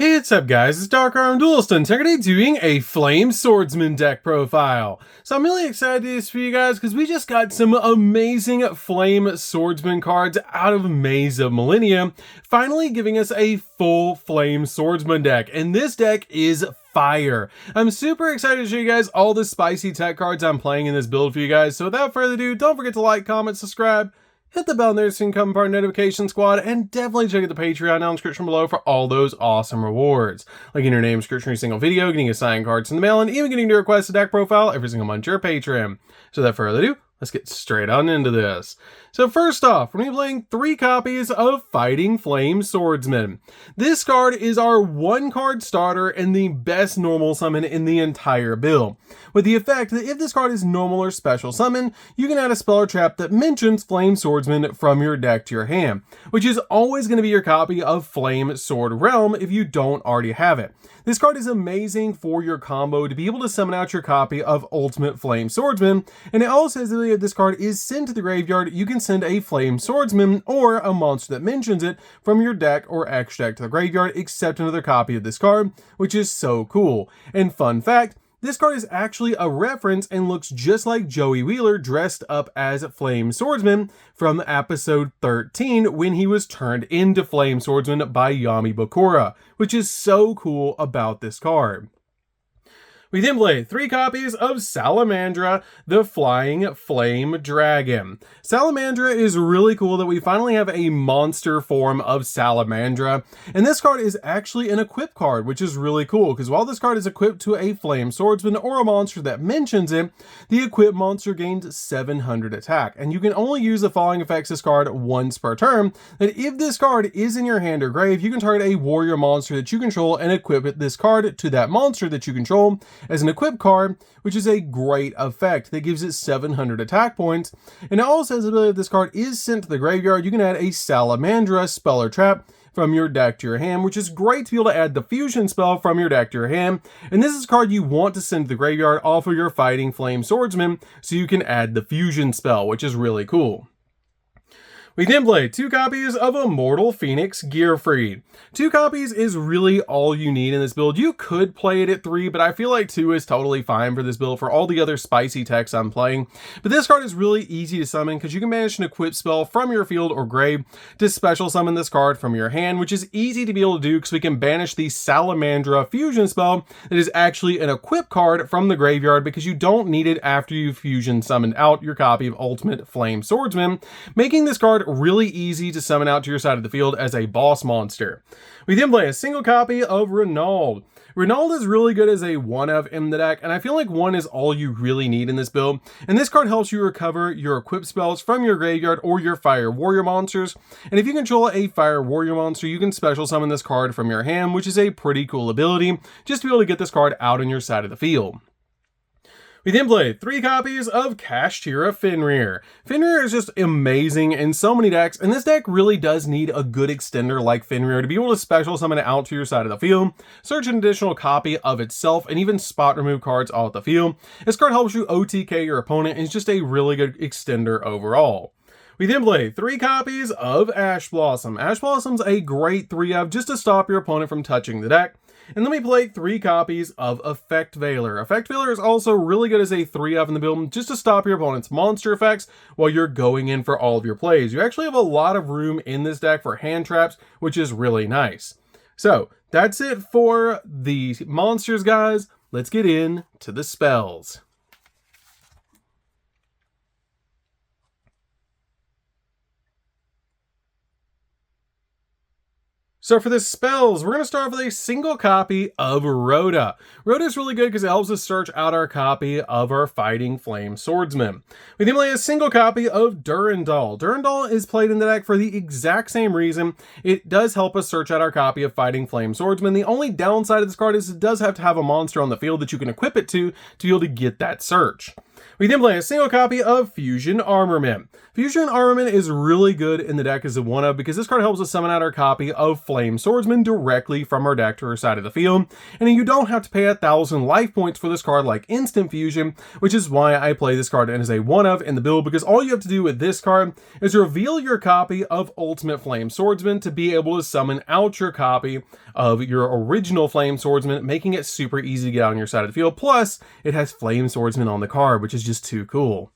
Hey, what's up guys, it's DarkArmedDuelist and today doing a Flame Swordsman deck profile. So I'm really excited to do this for you guys because we just got some amazing Flame Swordsman cards out of Maze of Millennia, finally giving us a full Flame Swordsman deck, and this deck is fire. I'm super excited to show you guys all the spicy tech cards I'm playing in this build for you guys, so without further ado, don't forget to like, comment, subscribe, hit the bell there so you can become part of the notification squad, and definitely check out the Patreon down in the description below for all those awesome rewards. Like getting your name description every single video, getting a signed cards in the mail, and even getting to request a deck profile every single month to your Patreon. So without further ado, let's get straight on into this. So first off, we're going to be playing 3 copies of Fighting Flame Swordsman. This card is our 1-card starter and the best normal summon in the entire build, with the effect that if this card is normal or special summon, you can add a spell or trap that mentions Flame Swordsman from your deck to your hand, which is always going to be your copy of Flame Sword Realm if you don't already have it. This card is amazing for your combo to be able to summon out your copy of Ultimate Flame Swordsman, and it also says that if this card is sent to the graveyard, you can send a Flame Swordsman or a monster that mentions it from your deck or extra deck to the graveyard, except another copy of this card, which is so cool. And fun fact, this card is actually a reference and looks just like Joey Wheeler dressed up as Flame Swordsman from episode 13 when he was turned into Flame Swordsman by Yami Bakura, which is so cool about this card. We then play 3 copies of Salamandra, the Flying Flame Dragon. Salamandra is really cool that we finally have a monster form of Salamandra, and this card is actually an equip card, which is really cool, because while this card is equipped to a Flame Swordsman or a monster that mentions it, the equipped monster gains 700 attack, and you can only use the following effects this card once per turn, that if this card is in your hand or grave, you can target a warrior monster that you control and equip this card to that monster that you control as an equip card, which is a great effect that gives it 700 attack points. And it also says that if this card is sent to the graveyard, you can add a Salamandra spell or trap from your deck to your hand, which is great to be able to add the fusion spell from your deck to your hand. And this is a card you want to send to the graveyard off of your Fighting Flame Swordsman so you can add the fusion spell, which is really cool. We then play 2 copies of Immortal Phoenix Gearfried. 2 copies is really all you need in this build. You could play it at 3, but I feel like 2 is totally fine for this build for all the other spicy techs I'm playing. But this card is really easy to summon because you can manage an equip spell from your field or grave to special summon this card from your hand, which is easy to be able to do because we can banish the Salamandra fusion spell that is actually an equip card from the graveyard because you don't need it after you fusion summoned out your copy of Ultimate Flame Swordsman, making this card really easy to summon out to your side of the field as a boss monster. We then play a single copy of Renauld. Renauld is really good as a 1-of in the deck, and I feel like 1 is all you really need in this build, and this card helps you recover your equip spells from your graveyard or your fire warrior monsters, and if you control a fire warrior monster, you can special summon this card from your hand, which is a pretty cool ability, just to be able to get this card out on your side of the field. We then play 3 copies of Kashtira Fenrir. Fenrir is just amazing in so many decks, and this deck really does need a good extender like Fenrir to be able to special summon it out to your side of the field, search an additional copy of itself, and even spot remove cards off the field. This card helps you OTK your opponent and is just a really good extender overall. We then play 3 copies of Ash Blossom. Ash Blossom's a great 3-of just to stop your opponent from touching the deck. And then we play 3 copies of Effect Veiler. Effect Veiler is also really good as a 3-of in the build just to stop your opponent's monster effects while you're going in for all of your plays. You actually have a lot of room in this deck for hand traps, which is really nice. So that's it for the monsters, guys. Let's get into the spells. So for the spells, we're going to start with a single copy of Rhoda. Rhoda is really good because it helps us search out our copy of our Fighting Flame Swordsman. We then play a single copy of Durandal. Durandal is played in the deck for the exact same reason. It does help us search out our copy of Fighting Flame Swordsman. The only downside of this card is it does have to have a monster on the field that you can equip it to be able to get that search. We then play a single copy of Fusion Armament. Fusion Armament is really good in the deck as a 1-of because this card helps us summon out our copy of Flame Swordsman directly from our deck to our side of the field, and you don't have to pay 1,000 life points for this card like Instant Fusion, which is why I play this card as a 1-of in the build, because all you have to do with this card is reveal your copy of Ultimate Flame Swordsman to be able to summon out your copy of your original Flame Swordsman, making it super easy to get on your side of the field. Plus, it has Flame Swordsman on the card, which is just too cool.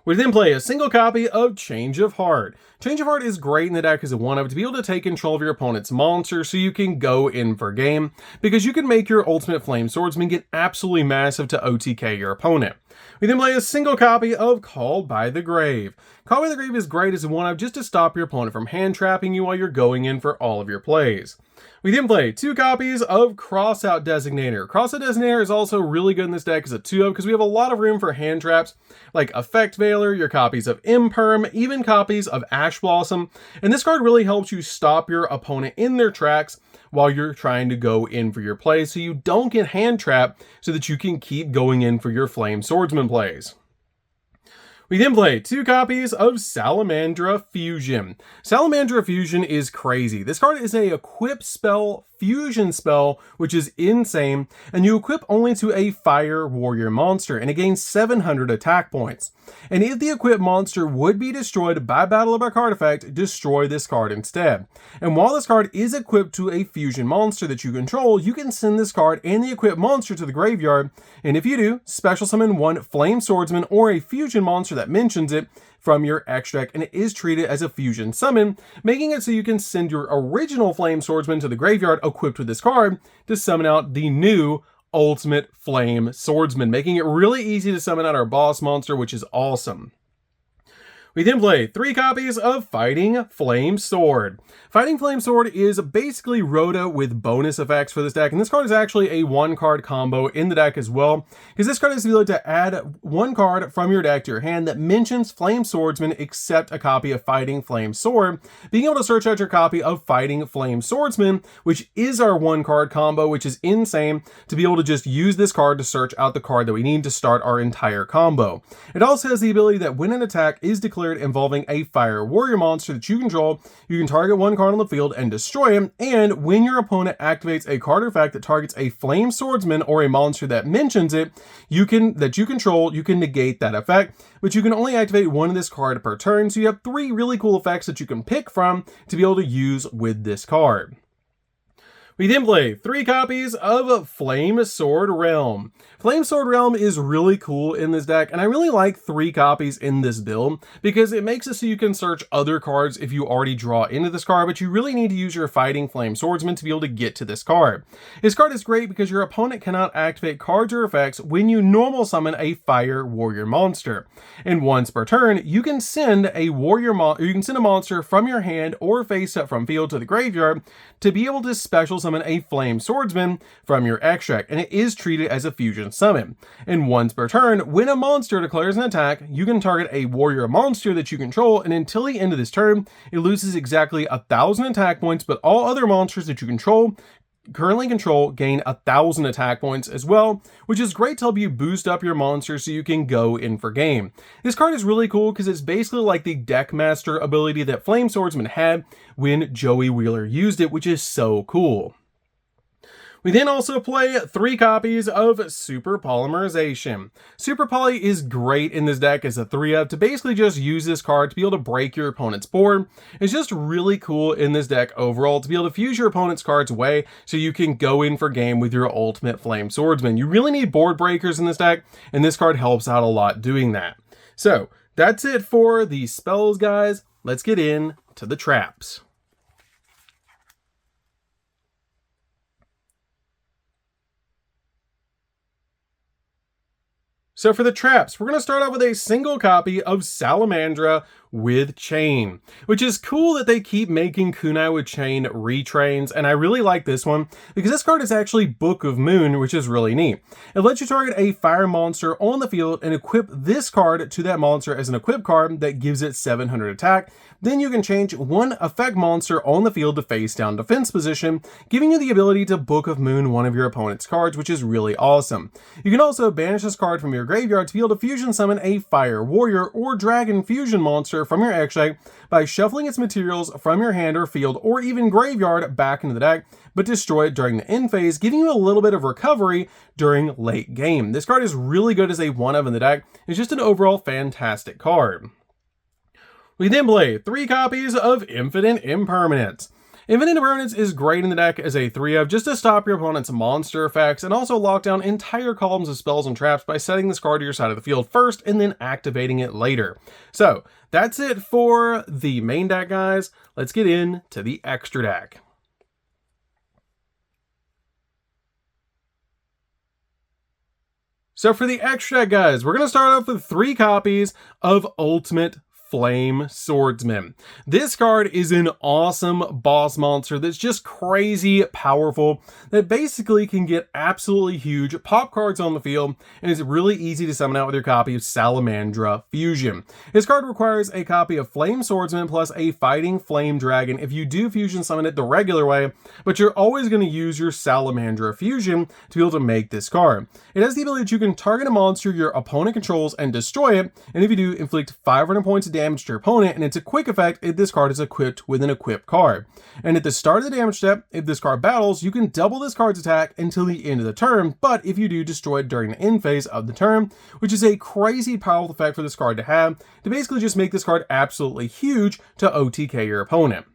We then play a single copy of Change of Heart. Change of Heart is great in the deck as a 1-of to be able to take control of your opponent's monster so you can go in for game, because you can make your Ultimate Flame Swordsman get absolutely massive to OTK your opponent. We then play a single copy of Called by the Grave. Called by the Grave is great as a 1-of just to stop your opponent from hand trapping you while you're going in for all of your plays. We then play 2 copies of Crossout Designator. Crossout Designator is also really good in this deck as a 2-of because we have a lot of room for hand traps like Effect Veiler, your copies of Imperm, even copies of Ash Blossom, and this card really helps you stop your opponent in their tracks while you're trying to go in for your plays so you don't get hand trapped so that you can keep going in for your Flame Swordsman plays. We then play 2 copies of Salamandra Fusion. Salamandra Fusion is crazy. This card is a equip spell, fusion spell, which is insane, and you equip only to a fire warrior monster, and it gains 700 attack points. And if the equipped monster would be destroyed by battle or by card effect, destroy this card instead. And while this card is equipped to a fusion monster that you control, you can send this card and the equipped monster to the graveyard, and if you do, special summon 1 Flame Swordsman or a fusion monster that mentions it from your extra deck, and it is treated as a fusion summon, making it so you can send your original Flame Swordsman to the graveyard equipped with this card to summon out the new Ultimate Flame Swordsman, making it really easy to summon out our boss monster, which is awesome. We then play 3 copies of Fighting Flame Sword. Fighting Flame Sword is basically Rhoda with bonus effects for this deck, and this card is actually a 1-card combo in the deck as well, because this card has the ability to add 1 card from your deck to your hand that mentions Flame Swordsman except a copy of Fighting Flame Sword, being able to search out your copy of Fighting Flame Swordsman, which is our 1-card combo, which is insane to be able to just use this card to search out the card that we need to start our entire combo. It also has the ability that when an attack is declared involving a fire warrior monster that you control, you can target 1 card on the field and destroy him, and when your opponent activates a card effect that targets a Flame Swordsman or a monster that mentions it, you can negate that effect, but you can only activate 1 of this card per turn, so you have 3 really cool effects that you can pick from to be able to use with this card. We then play 3 copies of Flame Sword Realm. Flame Sword Realm is really cool in this deck, and I really like 3 copies in this build because it makes it so you can search other cards if you already draw into this card, but you really need to use your Fighting Flame Swordsman to be able to get to this card. This card is great because your opponent cannot activate cards or effects when you normal summon a fire warrior monster. And once per turn, you can send a monster from your hand or face up from field to the graveyard to be able to special summon a Flame Swordsman from your extract, and it is treated as a fusion summon. And once per turn, when a monster declares an attack, you can target a warrior monster that you control, and until the end of this turn, it loses exactly 1,000 attack points, but all other monsters that you currently control gain 1,000 attack points as well, which is great to help you boost up your monster so you can go in for game. This card is really cool because it's basically like the Deckmaster ability that Flame Swordsman had when Joey Wheeler used it, which is so cool. We then also play 3 copies of Super Polymerization. Super Poly is great in this deck as a 3-of to basically just use this card to be able to break your opponent's board. It's just really cool in this deck overall to be able to fuse your opponent's cards away so you can go in for game with your Ultimate Flame Swordsman. You really need board breakers in this deck, and this card helps out a lot doing that. So that's it for the spells, guys. Let's get into the traps. So for the traps, we're going to start off with a single copy of Salamandra with chain, which is cool that they keep making kunai with chain retrains, and I really like this one because this card is actually Book of Moon, which is really neat. It lets you target a fire monster on the field and equip this card to that monster as an equip card that gives it 700 attack. Then you can change one effect monster on the field to face down defense position, giving you the ability to Book of Moon one of your opponent's cards, which is really awesome. You can also banish this card from your graveyard to be able to fusion summon a fire warrior or dragon fusion monster from your extra deck by shuffling its materials from your hand or field or even graveyard back into the deck, but destroy it during the end phase, giving you a little bit of recovery during late game. This card is really good as a 1-of in the deck. It's just an overall fantastic card. We then play 3 copies of Infinite Impermanence. Infinite Impermanence is great in the deck as a 3-of just to stop your opponent's monster effects and also lock down entire columns of spells and traps by setting this card to your side of the field first and then activating it later. So that's it for the main deck, guys. Let's get into the extra deck. So for the extra deck, guys, we're going to start off with 3 copies of Ultimate Flame Swordsman. This card is an awesome boss monster that's just crazy powerful, that basically can get absolutely huge pop cards on the field, and is really easy to summon out with your copy of Salamandra Fusion. This card requires a copy of Flame Swordsman plus a Fighting Flame Dragon if you do fusion summon it the regular way, but you're always going to use your Salamandra Fusion to be able to make this card. It has the ability that you can target a monster your opponent controls and destroy it, and if you do, inflict 500 points of damage to your opponent, and it's a quick effect if this card is equipped with an equipped card. And at the start of the damage step, if this card battles, you can double this card's attack until the end of the turn, but if you do, destroy it during the end phase of the turn, which is a crazy powerful effect for this card to have, to basically just make this card absolutely huge to OTK your opponent.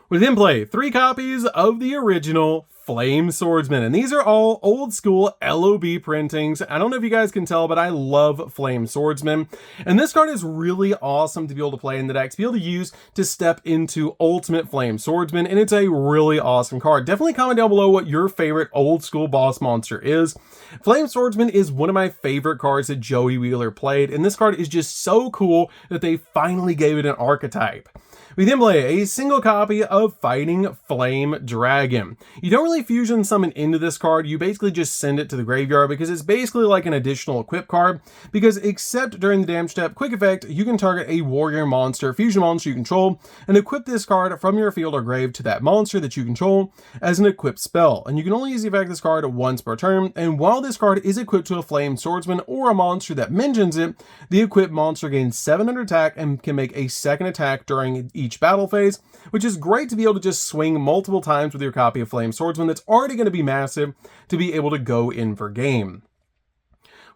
We then play 3 copies of the original Flame Swordsman, and these are all old school LOB printings. I don't know if you guys can tell, but I love Flame Swordsman, and this card is really awesome to be able to play in the deck, to be able to use to step into Ultimate Flame Swordsman, and it's a really awesome card. Definitely comment down below what your favorite old school boss monster is. Flame Swordsman is one of my favorite cards that Joey Wheeler played, and this card is just so cool that they finally gave it an archetype. We then play a single copy of Fighting Flame Dragon. You don't really fusion summon into this card, you basically just send it to the graveyard because it's basically like an additional equip card, because except during the damage step, quick effect, you can target a warrior monster, fusion monster you control, and equip this card from your field or grave to that monster that you control as an equipped spell. And you can only use the effect of this card once per turn, and while this card is equipped to a Flame Swordsman or a monster that mentions it, the equipped monster gains 700 attack and can make a second attack during each battle phase, which is great to be able to just swing multiple times with your copy of Flame Swordsman that's already going to be massive to be able to go in for game.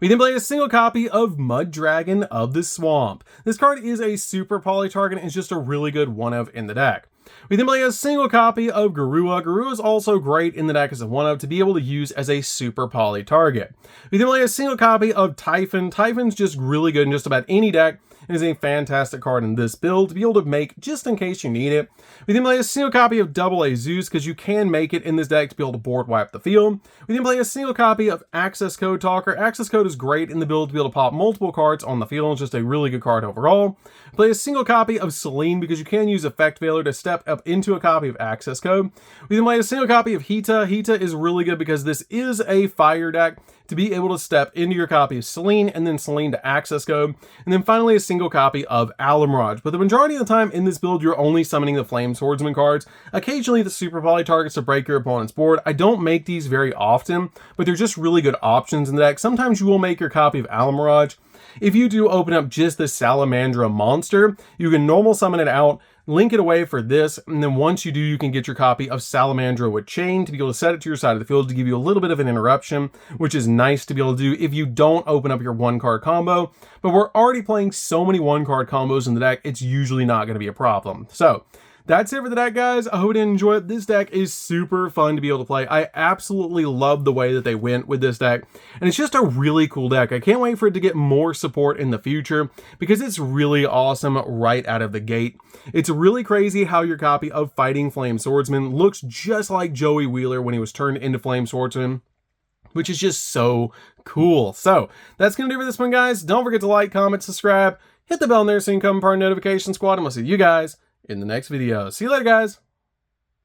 We then play a single copy of Mud Dragon of the Swamp. This card is a super poly target and is just a really good 1-of in the deck. We then play a single copy of Garua. Garua is also great in the deck as a 1-of to be able to use as a super poly target. We then play a single copy of Typhon. Typhon's just really good in just about any deck. It is a fantastic card in this build to be able to make just in case you need it. We then play a single copy of Double A Zeus because you can make it in this deck to be able to board wipe the field. We then play a single copy of Access Code Talker. Access Code is great in the build to be able to pop multiple cards on the field. It's just a really good card overall. Play a single copy of Selene because you can use Effect Veiler to step up into a copy of Access Code. We then play a single copy of Hita. Hita is really good because this is a fire deck to be able to step into your copy of Selene and then Selene to Access Code. And then finally a single copy of Alamraj. But the majority of the time in this build, you're only summoning the Flame Swordsman cards. Occasionally the super poly targets to break your opponent's board. I don't make these very often, but they're just really good options in the deck. Sometimes you will make your copy of Alamraj. If you do open up just the Salamandra monster, you can normal summon it out, link it away for this, and then once you do, you can get your copy of Salamandra with Chain to be able to set it to your side of the field to give you a little bit of an interruption, which is nice to be able to do if you don't open up your 1-card combo. But we're already playing so many 1-card combos in the deck, it's usually not going to be a problem. So that's it for the deck, guys. I hope you enjoy it. This deck is super fun to be able to play. I absolutely love the way that they went with this deck, and it's just a really cool deck. I can't wait for it to get more support in the future because it's really awesome right out of the gate. It's really crazy how your copy of Fighting Flame Swordsman looks just like Joey Wheeler when he was turned into Flame Swordsman. which is just so cool. So that's going to do for this one, guys. Don't forget to like, comment, subscribe, hit the bell in there so you can become part of the notification squad, and we'll see you guys in the next video. See you later, guys.